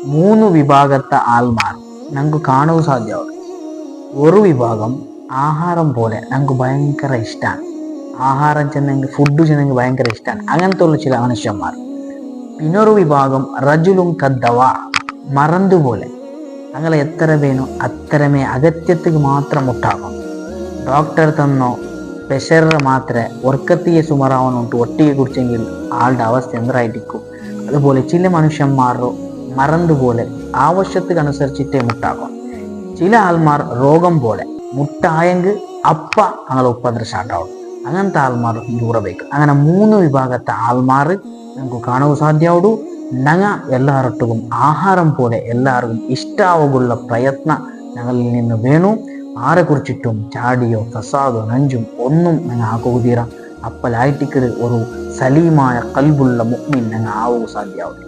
മൂന്ന് വിഭാഗത്തെ ആൾമാർ ഞങ്ങൾക്ക് കാണുക സാധ്യമാവും. ഒരു വിഭാഗം ആഹാരം പോലെ ഞങ്ങൾക്ക് ഭയങ്കര ഇഷ്ടമാണ്, ആഹാരം ചെന്നെങ്കിൽ ഫുഡ് ചെന്നെങ്കിൽ ഭയങ്കര ഇഷ്ടമാണ്, അങ്ങനത്തെ ഉള്ള ചില മനുഷ്യന്മാർ. പിന്നൊരു വിഭാഗം റജുലും കദ്ദവ, മറന്തു പോലെ, ഞങ്ങളെ എത്ര വേണോ അത്രമേ അഗത്യത്തിക്ക് മാത്രം മുട്ടാകും. ഡോക്ടർ തന്നോ പ്രഷറിന് മാത്രമേ ഉറക്കത്തിയെ സുമറാവനുണ്ട് ഒട്ടിയെ കുറിച്ചെങ്കിൽ ആളുടെ അവസ്ഥ എന്തായിരിക്കും. അതുപോലെ ചില മനുഷ്യന്മാർ മറന്നുപോലെ ആവശ്യത്തിനനുസരിച്ചിട്ടേ മുട്ടാകും. ചില ആൾമാർ രോഗം പോലെ മുട്ടായെങ്കിൽ അപ്പ ഞങ്ങൾ ഉപദ്രവം സ്റ്റാർട്ടാവും. അങ്ങനത്തെ ആൾമാർ ദൂരಬೇಕು. അങ്ങനെ മൂന്ന് വിഭാഗത്തെ ആൾമാർ ഞങ്ങൾക്ക് കാണുക സാധ്യമാവുള്ളൂ. ഞങ്ങൾ എല്ലാവരും ആഹാരം പോലെ എല്ലാവർക്കും ഇഷ്ടാവുള്ള പ്രയത്ന ഞങ്ങളിൽ നിന്ന് വേണു. ആരെ കുറിച്ചിട്ടും ചാടിയോ ഫസാദോ നഞ്ചും ഒന്നും ഞങ്ങൾ ആകുക തീരാം. അപ്പലായിട്ടിക്ക് ഒരു സലീമായ കൽബുള്ള മുഅ്മിൻ ഞങ്ങൾ ആവുക സാധ്യമാവും.